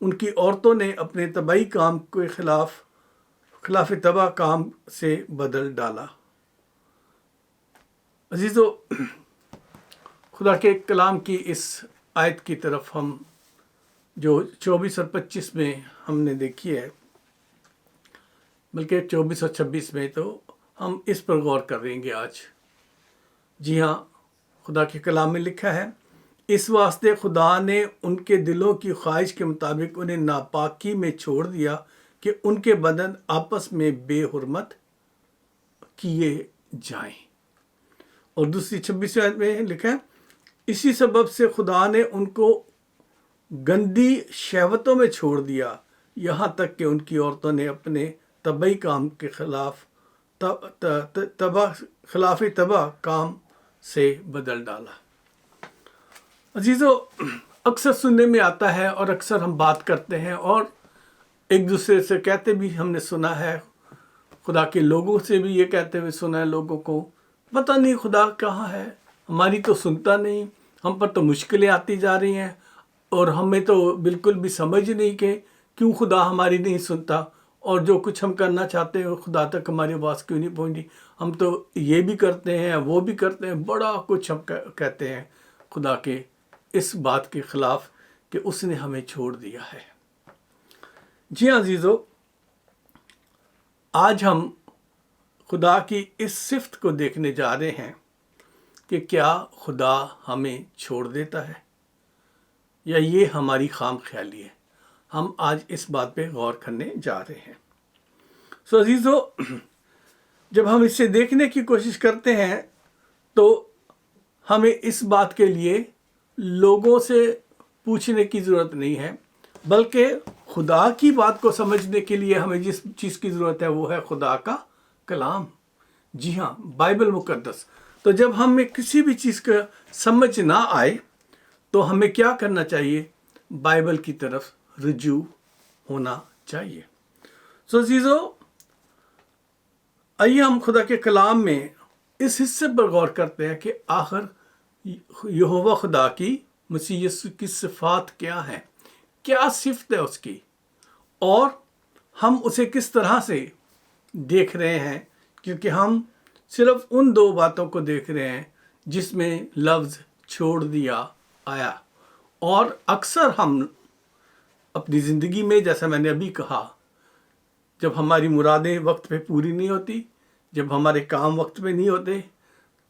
ان کی عورتوں نے اپنے طبعی کام کے خلاف طبع کام سے بدل ڈالا۔ عزیزو، خدا کے کلام کی اس آیت کی طرف ہم جو 24 اور 25 میں ہم نے دیکھی ہے، بلکہ 24 اور 26 میں، تو ہم اس پر غور کریں گے آج۔ جی ہاں، خدا کے کلام میں لکھا ہے، اس واسطے خدا نے ان کے دلوں کی خواہش کے مطابق انہیں ناپاکی میں چھوڑ دیا کہ ان کے بدن آپس میں بے حرمت کیے جائیں۔ اور دوسری 26 آیت میں لکھا ہے، اسی سبب سے خدا نے ان کو گندی شہوتوں میں چھوڑ دیا، یہاں تک کہ ان کی عورتوں نے اپنے طبعی کام کے خلاف طبع کام سے بدل ڈالا۔ عزیزو، اکثر سننے میں آتا ہے اور اکثر ہم بات کرتے ہیں اور ایک دوسرے سے کہتے بھی ہم نے سنا ہے، خدا کے لوگوں سے بھی یہ کہتے ہوئے سنا ہے لوگوں کو، پتہ نہیں خدا کہاں ہے، ہماری تو سنتا نہیں، ہم پر تو مشکلیں آتی جا رہی ہیں اور ہمیں تو بالکل بھی سمجھ نہیں کہ کیوں خدا ہماری نہیں سنتا، اور جو کچھ ہم کرنا چاہتے ہیں خدا تک ہماری آواز کیوں نہیں پہنچی، ہم تو یہ بھی کرتے ہیں وہ بھی کرتے ہیں، بڑا کچھ ہم کہتے ہیں خدا کے اس بات کے خلاف کہ اس نے ہمیں چھوڑ دیا ہے۔ جی ہاں عزیزو، آج ہم خدا کی اس صفت کو دیکھنے جا رہے ہیں کہ کیا خدا ہمیں چھوڑ دیتا ہے یا یہ ہماری خام خیالی ہے۔ ہم آج اس بات پہ غور کرنے جا رہے ہیں۔ سو عزیزو، جب ہم اسے دیکھنے کی کوشش کرتے ہیں تو ہمیں اس بات کے لیے لوگوں سے پوچھنے کی ضرورت نہیں ہے، بلکہ خدا کی بات کو سمجھنے کے لیے ہمیں جس چیز کی ضرورت ہے وہ ہے خدا کا کلام۔ جی ہاں، بائبل مقدس۔ تو جب ہمیں کسی بھی چیز کا سمجھ نہ آئے تو ہمیں کیا کرنا چاہیے؟ بائبل کی طرف رجوع ہونا چاہیے۔ سو عزیزو، آئیے ہم خدا کے کلام میں اس حصے پر غور کرتے ہیں کہ آخر یہوہ خدا کی مسیح یسوع کی صفات کیا ہیں، کیا صفت ہے اس کی، اور ہم اسے کس طرح سے دیکھ رہے ہیں، کیونکہ ہم صرف ان دو باتوں کو دیکھ رہے ہیں جس میں لفظ چھوڑ دیا آیا، اور اکثر ہم اپنی زندگی میں، جیسا میں نے ابھی کہا، جب ہماری مرادیں وقت پہ پوری نہیں ہوتی، جب ہمارے کام وقت پہ نہیں ہوتے،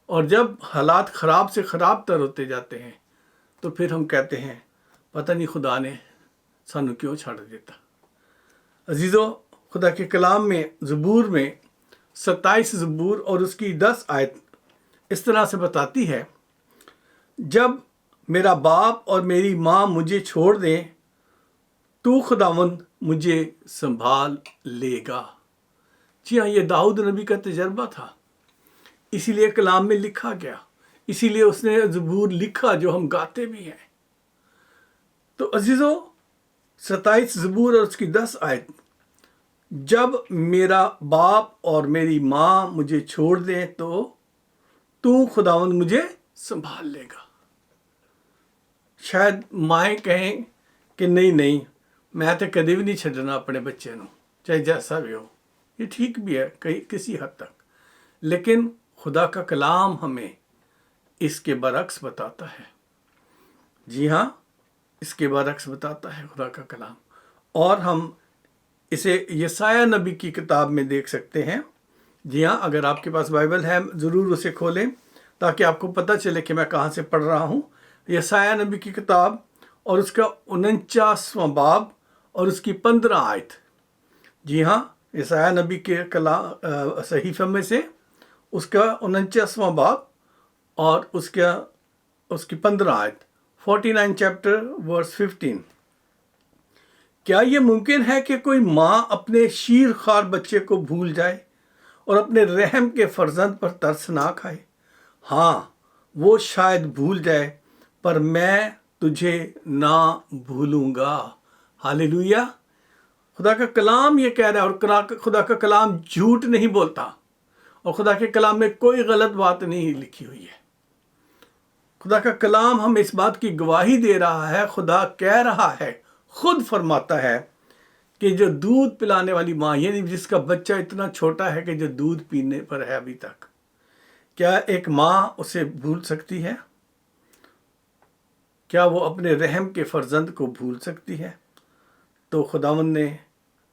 اور جب حالات خراب سے خراب تر ہوتے جاتے ہیں، تو پھر ہم کہتے ہیں پتہ نہیں خدا نے سانو کیوں چھڑ دیتا۔ عزیزو، خدا کے کلام میں زبور میں 27 زبور اور اس کی 10 آیت اس طرح سے بتاتی ہے، جب میرا باپ اور میری ماں مجھے چھوڑ دیں تو خداوند مجھے سنبھال لے گا۔ جی ہاں، یہ داؤد نبی کا تجربہ تھا، اسی لیے کلام میں لکھا گیا، اسی لیے اس نے زبور لکھا جو ہم گاتے بھی ہیں۔ تو عزیزو، 27 زبور اور اس کی 10 آیت، جب میرا باپ اور میری ماں مجھے چھوڑ دیں تو خداوند مجھے سنبھال لے گا۔ شاید مائیں کہیں کہ نہیں میں تو کدی بھی نہیں چھڈنا اپنے بچے نو، چاہے جیسا بھی ہو۔ یہ ٹھیک بھی ہے کسی حد تک، لیکن خدا کا کلام ہمیں اس کے برعکس بتاتا ہے۔ جی ہاں، اس کے برعکس بتاتا ہے خدا کا کلام، اور ہم اسے یسایہ نبی کی کتاب میں دیکھ سکتے ہیں۔ جی ہاں، اگر آپ کے پاس بائبل ہے ضرور اسے کھولیں تاکہ آپ کو پتہ چلے کہ میں کہاں سے پڑھ رہا ہوں۔ یسایہ نبی کی کتاب اور اس کا 49واں باب اور اس کی 15 آیت۔ جی ہاں، یسایہ نبی کے صحیفہ میں سے اس کا 49واں باب اور اس کی 15 آیت، 49 چیپٹر ورس 15۔ کیا یہ ممکن ہے کہ کوئی ماں اپنے شیر خوار بچے کو بھول جائے اور اپنے رحم کے فرزند پر ترس نہ کھائے؟ ہاں، وہ شاید بھول جائے، پر میں تجھے نہ بھولوں گا۔ ہاللیلویا! خدا کا کلام یہ کہہ رہا ہے، اور خدا کا کلام جھوٹ نہیں بولتا، اور خدا کے کلام میں کوئی غلط بات نہیں لکھی ہوئی ہے۔ خدا کا کلام ہم اس بات کی گواہی دے رہا ہے، خدا کہہ رہا ہے خود فرماتا ہے کہ جو دودھ پلانے والی ماں، یعنی جس کا بچہ اتنا چھوٹا ہے کہ جو دودھ پینے پر ہے ابھی تک، کیا ایک ماں اسے بھول سکتی ہے؟ کیا وہ اپنے رحم کے فرزند کو بھول سکتی ہے؟ تو خداوند نے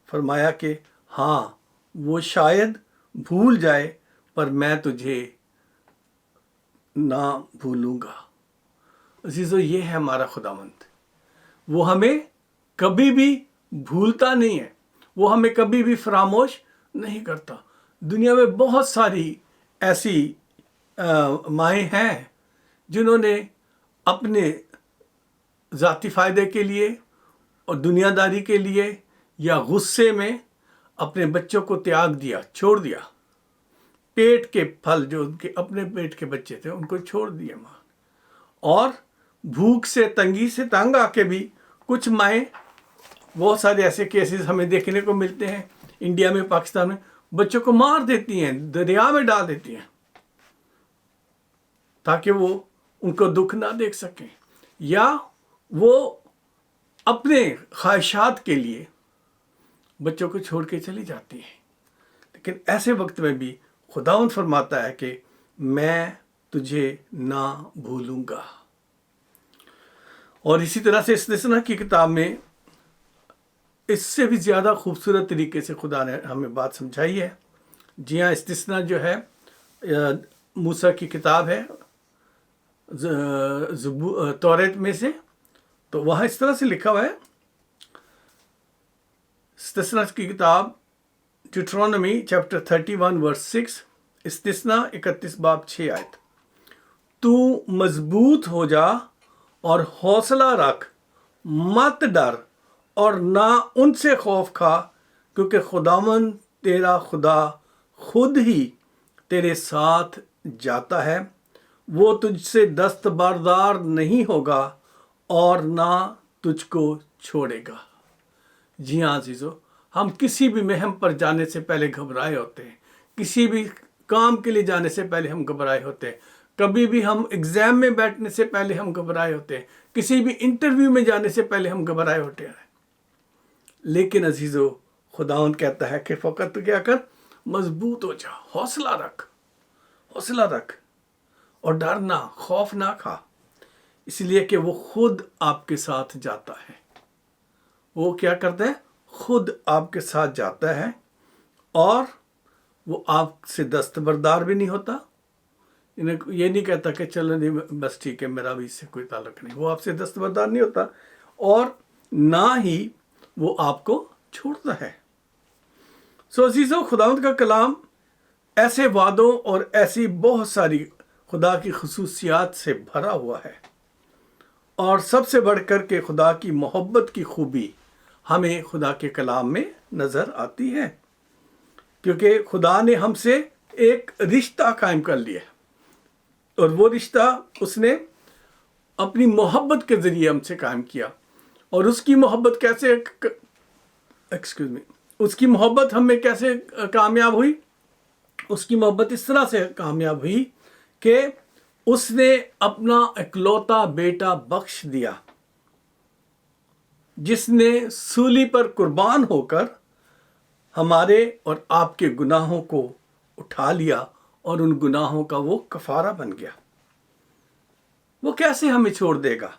فرمایا کہ ہاں، وہ شاید بھول جائے پر میں تجھے نہ بھولوں گا۔ عزیزو، یہ ہے ہمارا خداوند۔ وہ ہمیں کبھی بھی بھولتا نہیں ہے، وہ ہمیں کبھی بھی فراموش نہیں کرتا۔ دنیا میں بہت ساری ایسی مائیں ہیں جنہوں نے اپنے ذاتی فائدے کے لیے اور دنیا داری کے لیے یا غصے میں اپنے بچوں کو تیاگ دیا، چھوڑ دیا۔ پیٹ کے پھل جو ان کے اپنے پیٹ کے بچے تھے ان کو چھوڑ دیا ماں۔ اور بھوک سے، تنگی سے تنگ آ کے بھی کچھ مائیں، بہت سارے ایسے کیسز ہمیں دیکھنے کو ملتے ہیں انڈیا میں، پاکستان میں، بچوں کو مار دیتی ہیں، دریا میں ڈال دیتی ہیں تاکہ وہ ان کو دکھ نہ دیکھ سکیں، یا وہ اپنے خواہشات کے لیے بچوں کو چھوڑ کے چلی جاتی ہیں۔ لیکن ایسے وقت میں بھی خداوند فرماتا ہے کہ میں تجھے نہ بھولوں گا۔ اور اسی طرح سے استثنا کی کتاب میں اس سے بھی زیادہ خوبصورت طریقے سے خدا نے ہمیں بات سمجھائی ہے۔ جی ہاں، استثنا جو ہے موسیٰ کی کتاب ہے توریت میں سے، تو وہاں اس طرح سے لکھا ہوا ہے، استثنا کی کتاب ڈیوٹرونومی چیپٹر 31 ورس 6، استثنا 31 باب 6 آیت: تو مضبوط ہو جا اور حوصلہ رکھ، مت ڈر اور نہ ان سے خوف کھا، کیونکہ خداوند تیرا خدا خود ہی تیرے ساتھ جاتا ہے، وہ تجھ سے دستبردار نہیں ہوگا اور نہ تجھ کو چھوڑے گا۔ جی ہاں عزیزو، ہم کسی بھی مہم پر جانے سے پہلے گھبرائے ہوتے ہیں، کسی بھی کام کے لیے جانے سے پہلے ہم گھبرائے ہوتے ہیں، کبھی بھی ہم ایگزام میں بیٹھنے سے پہلے ہم گھبرائے ہوتے ہیں، کسی بھی انٹرویو میں جانے سے پہلے ہم گھبرائے ہوتے ہیں۔ لیکن عزیزو، خداوند کہتا ہے کہ فقط تو کیا کر، مضبوط ہو جا، حوصلہ رکھ اور ڈرنا، خوف نہ کھا، اس لیے کہ وہ خود آپ کے ساتھ جاتا ہے۔ وہ کیا کرتا ہے؟ خود آپ کے ساتھ جاتا ہے، اور وہ آپ سے دستبردار بھی نہیں ہوتا۔ یہ نہیں کہتا کہ چلو نہیں بس ٹھیک ہے، میرا بھی اس سے کوئی تعلق نہیں۔ وہ آپ سے دستبردار نہیں ہوتا، اور نہ ہی وہ آپ کو چھوڑتا ہے۔ عزیزو، خداوند کا کلام ایسے وعدوں اور ایسی بہت ساری خدا کی خصوصیات سے بھرا ہوا ہے، اور سب سے بڑھ کر کے خدا کی محبت کی خوبی ہمیں خدا کے کلام میں نظر آتی ہے، کیونکہ خدا نے ہم سے ایک رشتہ قائم کر لیا ہے، اور وہ رشتہ اس نے اپنی محبت کے ذریعے ہم سے قائم کیا۔ اور اس کی محبت کیسے اس کی محبت ہمیں کیسے کامیاب ہوئی؟ اس کی محبت اس طرح سے کامیاب ہوئی کہ اس نے اپنا اکلوتا بیٹا بخش دیا، جس نے سولی پر قربان ہو کر ہمارے اور آپ کے گناہوں کو اٹھا لیا، اور ان گناہوں کا وہ کفارہ بن گیا۔ وہ کیسے ہمیں چھوڑ دے گا؟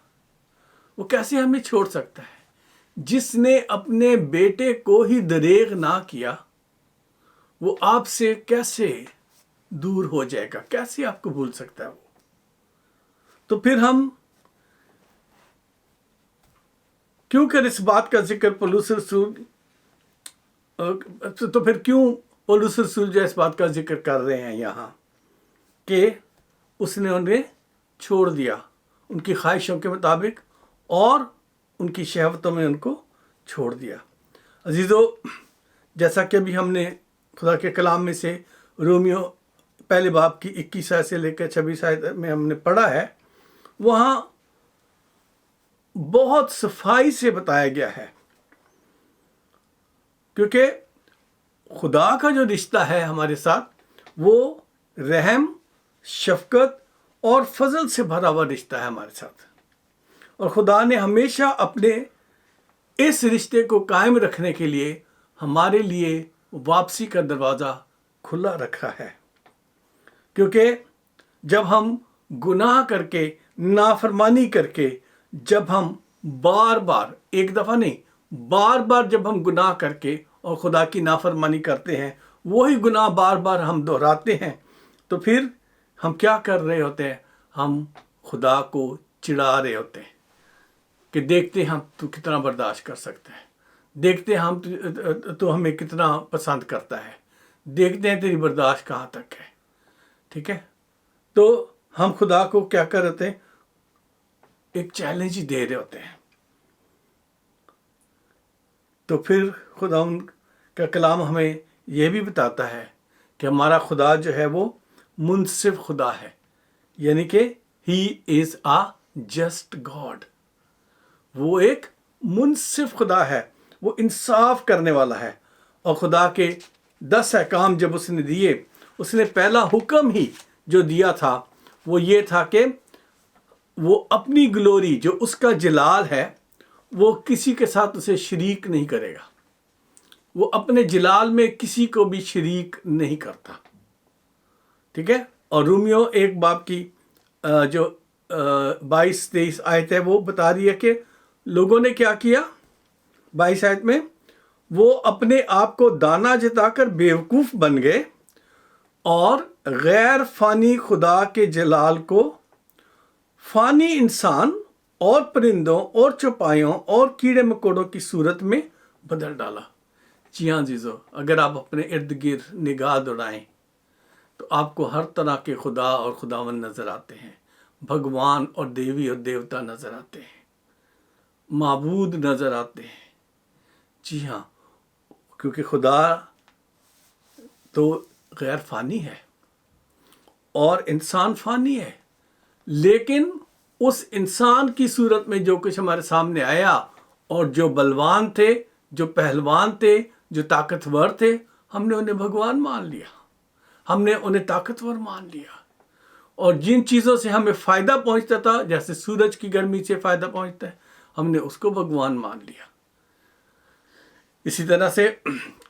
وہ کیسے ہمیں چھوڑ سکتا ہے؟ جس نے اپنے بیٹے کو ہی دریغ نہ کیا، وہ آپ سے کیسے دور ہو جائے گا؟ کیسے آپ کو بھول سکتا ہے وہ؟ تو پھر ہم کیوں کر اس بات کا ذکر پولس رسول جو اس بات کا ذکر کر رہے ہیں یہاں کہ اس نے انہیں چھوڑ دیا ان کی خواہشوں کے مطابق، اور ان کی شہوتوں میں ان کو چھوڑ دیا۔ عزیزو، جیسا کہ ابھی ہم نے خدا کے کلام میں سے رومیو پہلے باب کی 21 آیت سے لے کر 26 آیت میں ہم نے پڑھا ہے، وہاں بہت صفائی سے بتایا گیا ہے، کیونکہ خدا کا جو رشتہ ہے ہمارے ساتھ، وہ رحم، شفقت اور فضل سے بھرا ہوا رشتہ ہے ہمارے ساتھ، اور خدا نے ہمیشہ اپنے اس رشتے کو قائم رکھنے کے لیے ہمارے لیے واپسی کا دروازہ کھلا رکھا ہے، کیونکہ جب ہم گناہ کر کے، نافرمانی کر کے، جب ہم بار بار، ایک دفعہ نہیں، بار بار جب ہم گناہ کر کے اور خدا کی نافرمانی کرتے ہیں، وہی گناہ بار بار ہم دہراتے ہیں، تو پھر ہم کیا کر رہے ہوتے ہیں؟ ہم خدا کو چڑھا رہے ہوتے ہیں کہ دیکھتے ہم تو کتنا برداشت کر سکتے ہیں، دیکھتے ہم تو ہمیں کتنا پسند کرتا ہے، دیکھتے ہیں تیری برداشت کہاں تک ہے. ٹھیک ہے، تو ہم خدا کو کیا کر رہے ہیں؟ ایک چیلنج ہی دے رہے ہوتے ہیں. تو پھر خدا کا کلام ہمیں یہ بھی بتاتا ہے کہ ہمارا خدا جو ہے وہ منصف خدا ہے، یعنی کہ ہی از اے جسٹ گاڈ. وہ ایک منصف خدا ہے، وہ انصاف کرنے والا ہے. اور خدا کے 10 احکام جب اس نے دیے، اس نے پہلا حکم ہی جو دیا تھا وہ یہ تھا کہ وہ اپنی گلوری، جو اس کا جلال ہے، وہ کسی کے ساتھ اسے شریک نہیں کرے گا. وہ اپنے جلال میں کسی کو بھی شریک نہیں کرتا. ٹھیک ہے، اور رومیو 1 باب کی جو 22-23 آیت ہے وہ بتا رہی ہے کہ لوگوں نے کیا کیا. 22 آیت میں وہ اپنے آپ کو دانا جتا کر بیوقوف بن گئے اور غیر فانی خدا کے جلال کو فانی انسان اور پرندوں اور چوپایوں اور کیڑے مکوڑوں کی صورت میں بدل ڈالا. جی ہاں عزیزو، اگر آپ اپنے ارد گرد نگاہ دوڑائیں تو آپ کو ہر طرح کے خدا اور خداوند نظر آتے ہیں، بھگوان اور دیوی اور دیوتا نظر آتے ہیں، معبود نظر آتے ہیں. جی ہاں، کیونکہ خدا تو غیر فانی ہے اور انسان فانی ہے، لیکن اس انسان کی صورت میں جو کچھ ہمارے سامنے آیا، اور جو بلوان تھے، جو پہلوان تھے، جو طاقتور تھے، ہم نے انہیں بھگوان مان لیا، ہم نے انہیں طاقتور مان لیا. اور جن چیزوں سے ہمیں فائدہ پہنچتا تھا، جیسے سورج کی گرمی سے فائدہ پہنچتا ہے، ہم نے اس کو بھگوان مان لیا. اسی طرح سے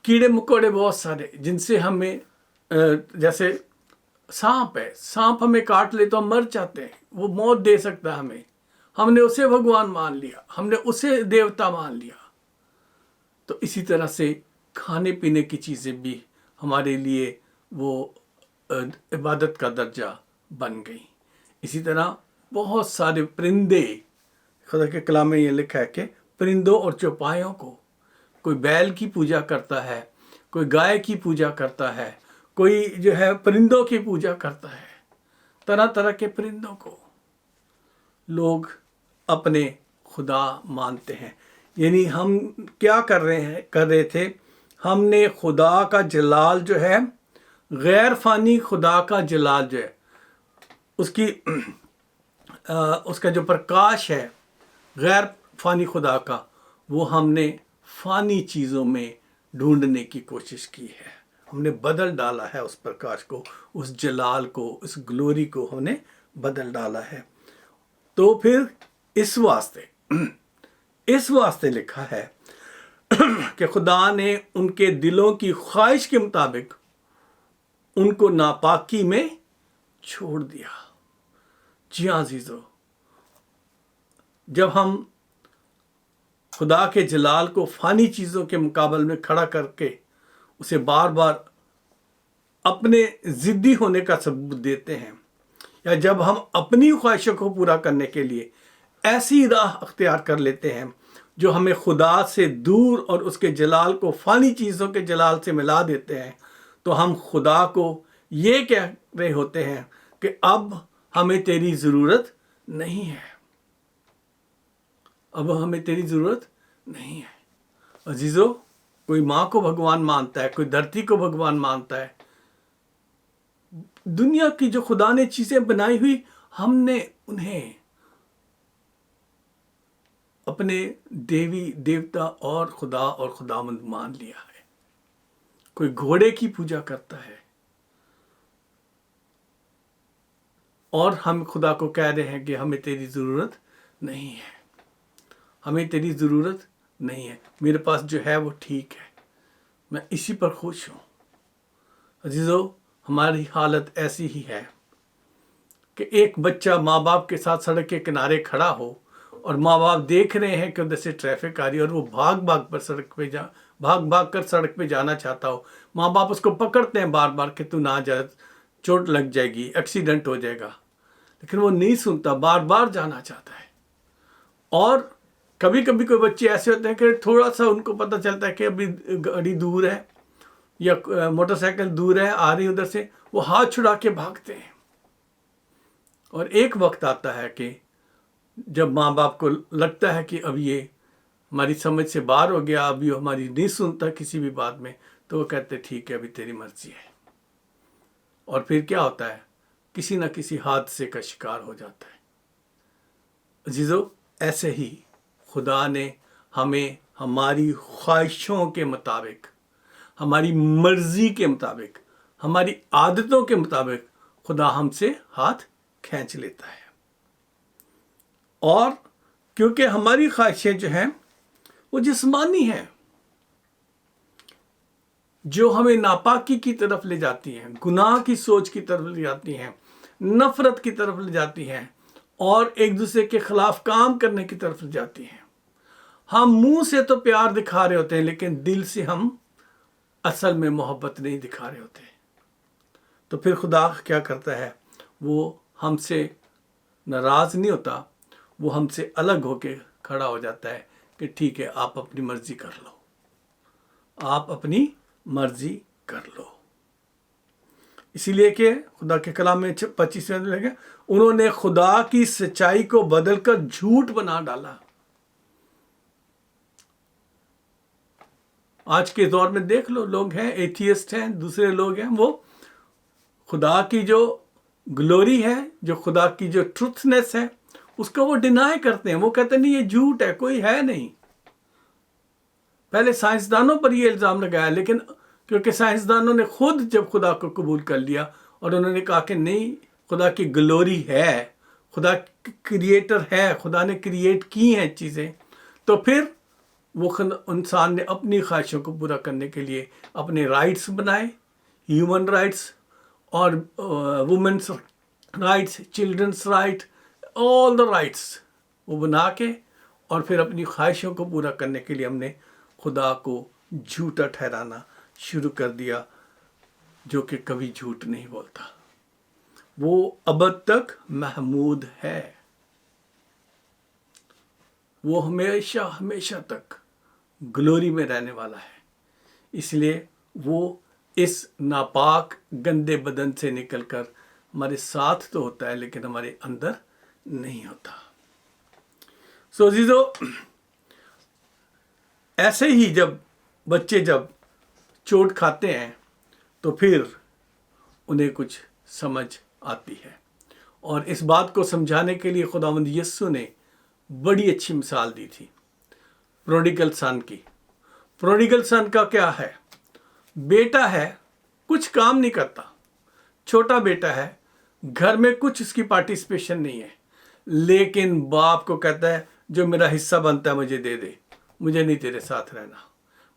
کیڑے مکوڑے بہت سارے جن سے ہمیں، جیسے سانپ ہے، سانپ ہمیں کاٹ لے تو ہم مر جاتے ہیں، وہ موت دے سکتا ہے ہمیں، ہم نے اسے بھگوان مان لیا، ہم نے اسے دیوتا مان لیا. تو اسی طرح سے کھانے پینے کی چیزیں بھی ہمارے لیے وہ عبادت کا درجہ بن گئی. اسی طرح بہت سارے پرندے، خدا کے کلام میں یہ لکھا ہے کہ پرندوں اور چوپایوں کو، کوئی بیل کی پوجا کرتا ہے، کوئی گائے کی پوجا کرتا ہے، کوئی جو ہے پرندوں کی پوجا کرتا ہے. طرح طرح کے پرندوں کو لوگ اپنے خدا مانتے ہیں. یعنی ہم کیا کر رہے تھے؟ ہم نے خدا کا جلال جو ہے، غیر فانی خدا کا جلال جو ہے، اس کا جو پرکاش ہے غیر فانی خدا کا، وہ ہم نے فانی چیزوں میں ڈھونڈنے کی کوشش کی ہے. ہم نے بدل ڈالا ہے اس پرکاش کو، اس جلال کو، اس گلوری کو ہم نے بدل ڈالا ہے. تو پھر اس واسطے لکھا ہے کہ خدا نے ان کے دلوں کی خواہش کے مطابق ان کو ناپاکی میں چھوڑ دیا. جی ہاں عزیزو، جب ہم خدا کے جلال کو فانی چیزوں کے مقابل میں کھڑا کر کے اسے بار بار اپنے ضدی ہونے کا ثبوت دیتے ہیں، یا جب ہم اپنی خواہشوں کو پورا کرنے کے لیے ایسی راہ اختیار کر لیتے ہیں جو ہمیں خدا سے دور اور اس کے جلال کو فانی چیزوں کے جلال سے ملا دیتے ہیں، تو ہم خدا کو یہ کہہ رہے ہوتے ہیں کہ اب ہمیں تیری ضرورت نہیں ہے، اب ہمیں تیری ضرورت نہیں ہے. عزیزو، کوئی ماں کو بھگوان مانتا ہے، کوئی دھرتی کو بھگوان مانتا ہے. دنیا کی جو خدا نے چیزیں بنائی ہوئی، ہم نے انہیں اپنے دیوی دیوتا اور خدا اور خداوند مان لیا ہے. کوئی گھوڑے کی پوجا کرتا ہے، اور ہم خدا کو کہہ رہے ہیں کہ ہمیں تیری ضرورت نہیں ہے، ہمیں تیری ضرورت نہیں ہے، میرے پاس جو ہے وہ ٹھیک ہے، میں اسی پر خوش ہوں۔ عزیزو، ہماری حالت ایسی ہی ہے کہ ایک بچہ ماں باپ کے ساتھ سڑک کے کنارے کھڑا ہو اور ماں باپ دیکھ رہے ہیں کہ ادھر سے ٹریفک آ رہی ہے اور وہ بھاگ بھاگ کر سڑک پہ جانا چاہتا ہو، ماں باپ اس کو پکڑتے ہیں بار بار کہ تو نہ جا، چوٹ لگ جائے گی، ایکسیڈنٹ ہو جائے گا، لیکن وہ نہیں سنتا، بار بار جانا چاہتا ہے۔ اور کبھی کبھی کوئی بچے ایسے ہوتے ہیں کہ تھوڑا سا ان کو پتہ چلتا ہے کہ ابھی گاڑی دور ہے یا موٹر سائیکل دور ہے، آ رہی ادھر سے، وہ ہاتھ چھڑا کے بھاگتے ہیں۔ اور ایک وقت آتا ہے کہ جب ماں باپ کو لگتا ہے کہ اب یہ ہماری سمجھ سے باہر ہو گیا، اب یہ ہماری نہیں سنتا کسی بھی بات میں، تو وہ کہتے ٹھیک ہے، ابھی تیری مرضی ہے۔ اور پھر کیا ہوتا ہے؟ کسی نہ کسی حادثے کا شکار ہو جاتا ہے۔ عزیزو، ایسے ہی خدا نے ہمیں ہماری خواہشوں کے مطابق، ہماری مرضی کے مطابق، ہماری عادتوں کے مطابق خدا ہم سے ہاتھ کھینچ لیتا ہے۔ اور کیونکہ ہماری خواہشیں جو ہیں وہ جسمانی ہیں، جو ہمیں ناپاکی کی طرف لے جاتی ہیں، گناہ کی سوچ کی طرف لے جاتی ہیں، نفرت کی طرف لے جاتی ہیں، اور ایک دوسرے کے خلاف کام کرنے کی طرف لے جاتی ہیں۔ ہم منہ سے تو پیار دکھا رہے ہوتے ہیں، لیکن دل سے ہم اصل میں محبت نہیں دکھا رہے ہوتے۔ تو پھر خدا کیا کرتا ہے؟ وہ ہم سے ناراض نہیں ہوتا، وہ ہم سے الگ ہو کے کھڑا ہو جاتا ہے کہ ٹھیک ہے، آپ اپنی مرضی کر لو، آپ اپنی مرضی کر لو۔ اسی لیے کہ خدا کے کلام میں 25 میں لگا، انہوں نے خدا کی سچائی کو بدل کر جھوٹ بنا ڈالا۔ آج کے دور میں دیکھ لو، لوگ ہیں ایتھیسٹ ہیں، دوسرے لوگ ہیں، وہ خدا کی جو گلوری ہے، جو خدا کی جو ٹروتھنس ہے، اس کا وہ ڈینائی کرتے ہیں۔ وہ کہتے ہیں نہیں، یہ جھوٹ ہے، کوئی ہے نہیں۔ پہلے سائنسدانوں پر یہ الزام لگایا، لیکن کیونکہ سائنسدانوں نے خود جب خدا کو قبول کر لیا اور انہوں نے کہا کہ نہیں، خدا کی گلوری ہے، خدا کریٹر ہے، خدا نے کریٹ کی ہیں چیزیں، تو پھر وہ انسان نے اپنی خواہشوں کو پورا کرنے کے لیے اپنے رائٹس بنائے، ہیومن رائٹس اور women's rights, children's right, all the rights وہ بنا کے، اور پھر اپنی خواہشوں کو پورا کرنے کے لیے ہم نے خدا کو جھوٹا ٹھہرانا شروع کر دیا، جو کہ کبھی جھوٹ نہیں بولتا۔ وہ ابد تک محمود ہے، وہ ہمیشہ ہمیشہ تک گلوری میں رہنے والا ہے۔ اس لیے وہ اس ناپاک گندے بدن سے نکل کر ہمارے ساتھ تو ہوتا ہے، لیکن ہمارے اندر نہیں ہوتا۔ سو عزیزو، ایسے ہی جب بچے جب چوٹ کھاتے ہیں تو پھر انہیں کچھ سمجھ آتی ہے، اور اس بات کو سمجھانے کے لیے خداوند یسوع نے بڑی اچھی مثال دی تھی، پروڈیگل سن کی۔ پروڈیگل سن کا کیا ہے؟ بیٹا ہے، کچھ کام نہیں کرتا، چھوٹا بیٹا ہے، گھر میں کچھ اس کی پارٹیسپیشن نہیں ہے، لیکن باپ کو کہتا ہے جو میرا حصہ بنتا ہے مجھے دے دے، مجھے نہیں تیرے ساتھ رہنا،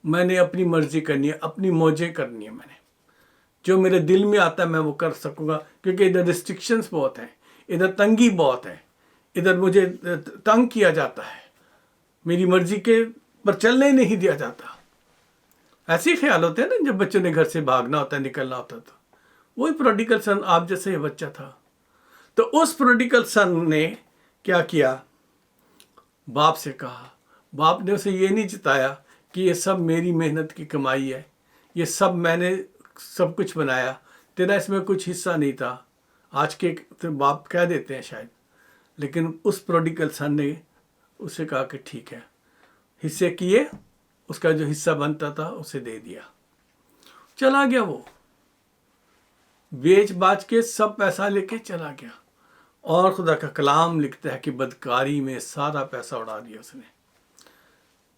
میں نے اپنی مرضی کرنی ہے، اپنی موجیں کرنی ہے، میں نے جو میرے دل میں آتا ہے میں وہ کر سکوں گا، کیونکہ ادھر ریسٹرکشنز بہت ہیں، ادھر تنگی بہت ہے، ادھر مجھے تنگ کیا جاتا ہے، میری مرضی کے پر چلنے نہیں دیا جاتا۔ ایسے ہی خیال ہوتے ہیں نا جب بچوں نے گھر سے بھاگنا ہوتا ہے، نکلنا ہوتا ہے، تو وہی پروڈیگل سن آپ جیسے بچہ تھا۔ تو اس پروڈیگل سن نے کیا کیا؟ باپ سے کہا، باپ نے اسے یہ نہیں جتایا کہ یہ سب میری محنت کی کمائی ہے، یہ سب میں نے سب کچھ بنایا، تیرا اس میں کچھ حصہ نہیں تھا۔ آج کے باپ کہہ دیتے ہیں شاید، لیکن اس پروڈیگل سن نے اسے کہا کہ ٹھیک ہے، حصے کیے، اس کا جو حصہ بنتا تھا اسے دے دیا، چلا گیا، وہ بیچ باچ کے سب پیسہ لے کے چلا گیا۔ اور خدا کا کلام لکھتا ہے کہ بدکاری میں سارا پیسہ اڑا دیا اس نے،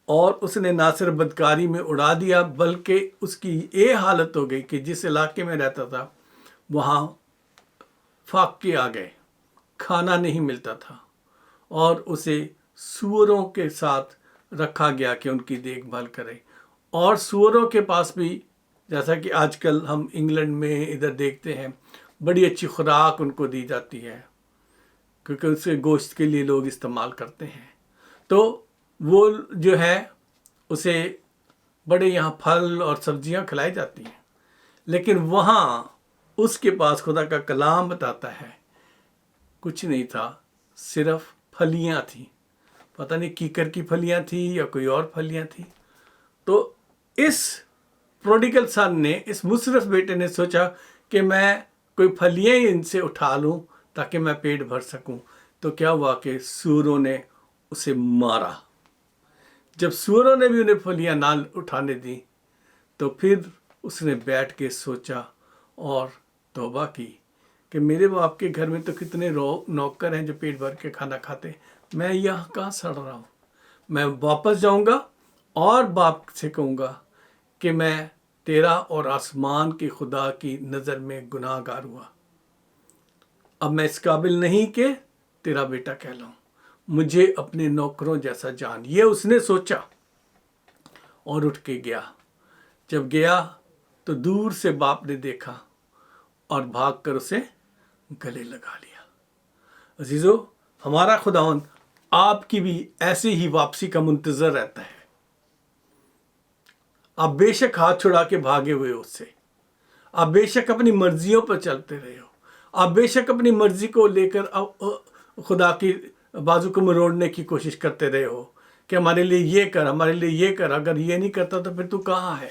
اور اس نے نہ صرف بدکاری میں اڑا دیا بلکہ اس کی یہ حالت ہو گئی کہ جس علاقے میں رہتا تھا وہاں فاقے آ گئے، کھانا نہیں ملتا تھا، اور اسے سوروں کے ساتھ رکھا گیا کہ ان کی دیکھ بھال کرے. اور سوروں کے پاس بھی، جیسا کہ آج کل ہم انگلینڈ میں ادھر دیکھتے ہیں، بڑی اچھی خوراک ان کو دی جاتی ہے کیونکہ اسے گوشت کے لیے لوگ استعمال کرتے ہیں. تو وہ جو ہے اسے بڑے یہاں پھل اور سبزیاں کھلائی جاتی ہیں، لیکن وہاں اس کے پاس خدا کا کلام بتاتا ہے کچھ نہیں تھا، صرف پھلیاں تھیں. پتہ نہیں کیکر کی پھلیاں تھیں یا کوئی اور پھلیاں تھیں. تو اس پروڈیگل سن نے، اس مصرف بیٹے نے سوچا کہ میں کوئی پھلیاں ہی ان سے اٹھا لوں تاکہ میں پیٹ بھر سکوں. تو کیا ہوا کہ سوروں نے اسے مارا. جب سوروں نے بھی انہیں پھلیاں نہ اٹھانے دی تو پھر اس نے بیٹھ کے سوچا اور توبہ کی کہ میرے باپ کے گھر میں تو کتنے نوکر ہیں جو پیٹ بھر کے کھانا کھاتے، میں یہاں کہاں سڑ رہا ہوں. میں واپس جاؤں گا اور باپ سے کہوں گا کہ میں تیرا اور آسمان کے خدا کی نظر میں گناہ گار ہوا. اب میں اس قابل نہیں کہ تیرا بیٹا کہلاؤں، مجھے اپنے نوکروں جیسا جان. یہ اس نے سوچا اور اٹھ کے گیا. جب گیا تو دور سے باپ نے دیکھا اور بھاگ کر اسے گلے لگا لیا. عزیزو، ہمارا خداوند آپ کی بھی ایسے ہی واپسی کا منتظر رہتا ہے. آپ بے شک ہاتھ چھڑا کے بھاگے ہوئے ہو اس سے، آپ بے شک اپنی مرضیوں پر چلتے رہے ہو، آپ بے شک اپنی مرضی کو لے کر خدا کی بازو کو مروڑنے کی کوشش کرتے رہے ہو کہ ہمارے لیے یہ کر، ہمارے لیے یہ کر. اگر یہ نہیں کرتا تو پھر تو کہاں ہے؟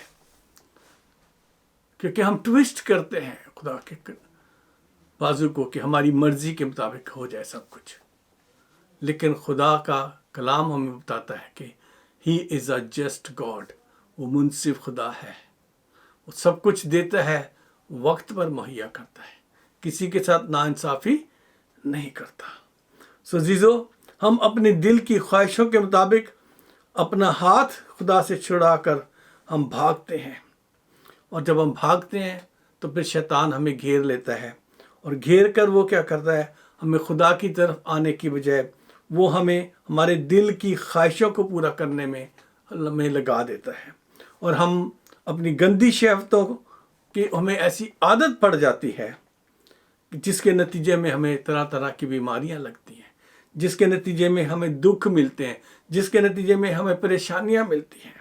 کیونکہ ہم ٹویسٹ کرتے ہیں خدا کے بازو کو کہ ہماری مرضی کے مطابق ہو جائے سب کچھ. لیکن خدا کا کلام ہمیں بتاتا ہے کہ ہی از اے جسٹ گاڈ. وہ منصف خدا ہے، وہ سب کچھ دیتا ہے، وقت پر مہیا کرتا ہے، کسی کے ساتھ ناانصافی نہیں کرتا. سو عزیزو، ہم اپنے دل کی خواہشوں کے مطابق اپنا ہاتھ خدا سے چھڑا کر ہم بھاگتے ہیں. اور جب ہم بھاگتے ہیں تو پھر شیطان ہمیں گھیر لیتا ہے، اور گھیر کر وہ کیا کرتا ہے، ہمیں خدا کی طرف آنے کی بجائے وہ ہمیں ہمارے دل کی خواہشوں کو پورا کرنے میں لگا دیتا ہے. اور ہم اپنی گندی شہوتوں کی ہمیں ایسی عادت پڑ جاتی ہے جس کے نتیجے میں ہمیں طرح طرح کی بیماریاں لگتی ہیں، جس کے نتیجے میں ہمیں دکھ ملتے ہیں، جس کے نتیجے میں ہمیں پریشانیاں ملتی ہیں.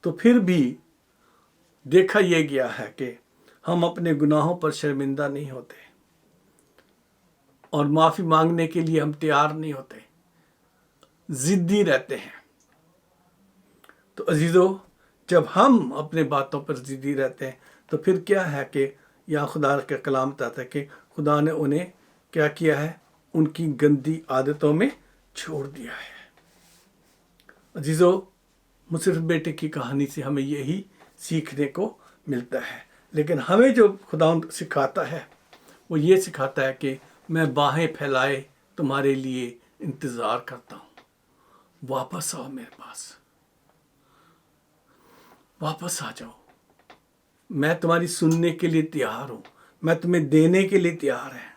تو پھر بھی دیکھا یہ گیا ہے کہ ہم اپنے گناہوں پر شرمندہ نہیں ہوتے اور معافی مانگنے کے لیے ہم تیار نہیں ہوتے، ضدی رہتے ہیں. تو عزیزو، جب ہم اپنے باتوں پر ضدی رہتے ہیں تو پھر کیا ہے کہ یہاں خدا کا کلام بتاتا ہے کہ خدا نے انہیں کیا کیا ہے، ان کی گندی عادتوں میں چھوڑ دیا ہے. عزیزو، مصرف بیٹے کی کہانی سے ہمیں یہی سیکھنے کو ملتا ہے. لیکن ہمیں جو خدا سکھاتا ہے وہ یہ سکھاتا ہے کہ میں باہیں پھیلائے تمہارے لیے انتظار کرتا ہوں. واپس آؤ میرے پاس، واپس آ جاؤ. میں تمہاری سننے کے لیے تیار ہوں، میں تمہیں دینے کے لیے تیار ہے.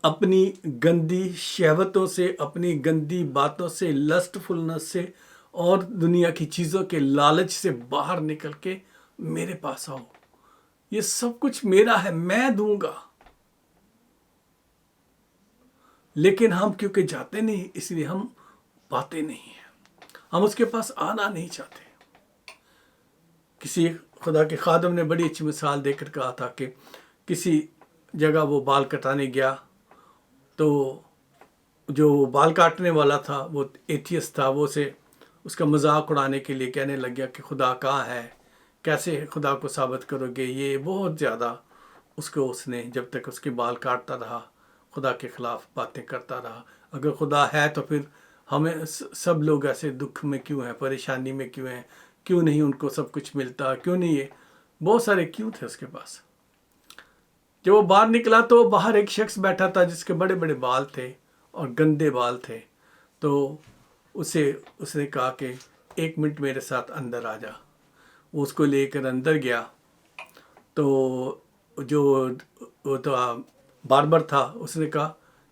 اپنی گندی شہوتوں سے، اپنی گندی باتوں سے، لسٹ فلنس سے اور دنیا کی چیزوں کے لالچ سے باہر نکل کے میرے پاس آؤ. یہ سب کچھ میرا ہے، میں دوں گا. لیکن ہم کیونکہ جاتے نہیں، اس لیے ہم پاتے نہیں ہیں، ہم اس کے پاس آنا نہیں چاہتے. کسی خدا کے خادم نے بڑی اچھی مثال دے کر کہا تھا کہ کسی جگہ وہ بال کٹانے گیا تو جو بال کاٹنے والا تھا وہ ایتھیسٹ تھا. وہ اس کا مذاق اڑانے کے لیے کہنے لگ گیا کہ خدا کہاں ہے، کیسے خدا کو ثابت کرو گے. یہ بہت زیادہ اس نے جب تک اس کے بال کاٹتا رہا خدا کے خلاف باتیں کرتا رہا. اگر خدا ہے تو پھر ہمیں سب لوگ ایسے دکھ میں کیوں ہیں، پریشانی میں کیوں ہیں، کیوں نہیں ان کو سب کچھ ملتا، کیوں نہیں؟ یہ بہت سارے کیوں تھے اس کے پاس. جب وہ باہر نکلا تو باہر ایک شخص بیٹھا تھا جس کے بڑے بڑے بال تھے اور گندے بال تھے. تو اس نے کہا کہ 1 منٹ میرے ساتھ اندر آ جا. وہ اس کو لے کر اندر گیا تو جو باربر تھا اس نے کہا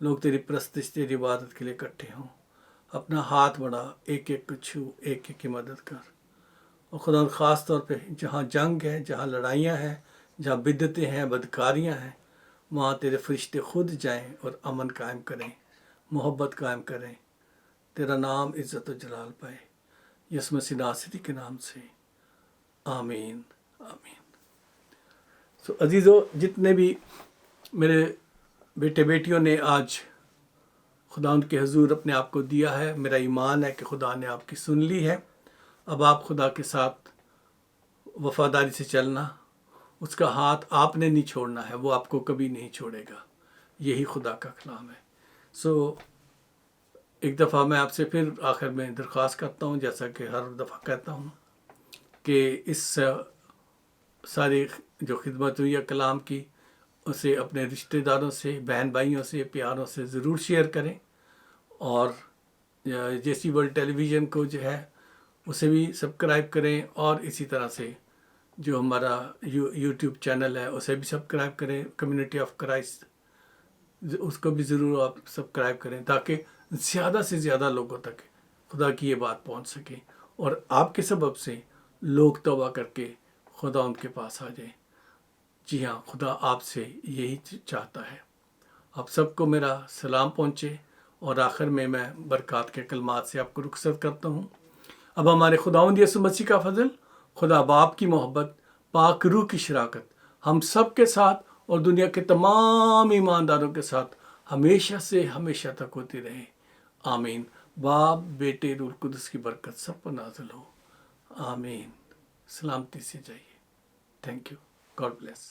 لوگ تیری پرستش تیری عبادت کے لیے اکٹھے ہوں. اپنا ہاتھ بڑھا، ایک ایک کو چھو، ایک ایک کی مدد کر. اور خدا خاص طور پہ جہاں جنگ ہے، جہاں لڑائیاں ہیں، جہاں بدعتیں ہیں، بدکاریاں ہیں، وہاں تیرے فرشتے خود جائیں اور امن قائم کریں، محبت قائم کریں. تیرا نام عزت و جلال پائے. یسوع مسیح ناصری کے نام سے آمین آمین. عزیزو، جتنے بھی میرے بیٹے بیٹیوں نے آج خدا ان کے حضور اپنے آپ کو دیا ہے، میرا ایمان ہے کہ خدا نے آپ کی سن لی ہے. اب آپ خدا کے ساتھ وفاداری سے چلنا، اس کا ہاتھ آپ نے نہیں چھوڑنا ہے، وہ آپ کو کبھی نہیں چھوڑے گا. یہی خدا کا کلام ہے. ایک دفعہ میں آپ سے پھر آخر میں درخواست کرتا ہوں، جیسا کہ ہر دفعہ کہتا ہوں، کہ اس ساری جو خدمت ہوئی ہے کلام کی، اسے اپنے رشتہ داروں سے، بہن بھائیوں سے، پیاروں سے ضرور شیئر کریں. اور جیسی ورلڈ ٹیلی ویژن کو جو ہے اسے بھی سبسکرائب کریں. اور اسی طرح سے جو ہمارا یوٹیوب چینل ہے اسے بھی سبسکرائب کریں، کمیونٹی آف کرائسٹ، اس کو بھی ضرور آپ سبسکرائب کریں، تاکہ زیادہ سے زیادہ لوگوں تک خدا کی یہ بات پہنچ سکے، اور آپ کے سبب سے لوگ توبہ کر کے خدا ان کے پاس آ جائیں. جی ہاں، خدا آپ سے یہی چاہتا ہے. آپ سب کو میرا سلام پہنچے، اور آخر میں برکات کے کلمات سے آپ کو رخصت کرتا ہوں. اب ہمارے خداوند یسوع مسیح کا فضل، خدا باپ کی محبت، پاک روح کی شراکت ہم سب کے ساتھ اور دنیا کے تمام ایمانداروں کے ساتھ ہمیشہ سے ہمیشہ تک ہوتی رہے. آمین. باپ، بیٹے، روح القدس کی برکت سب پر نازل ہو. آمین. سلامتی سے جائیے. Thank you. God bless.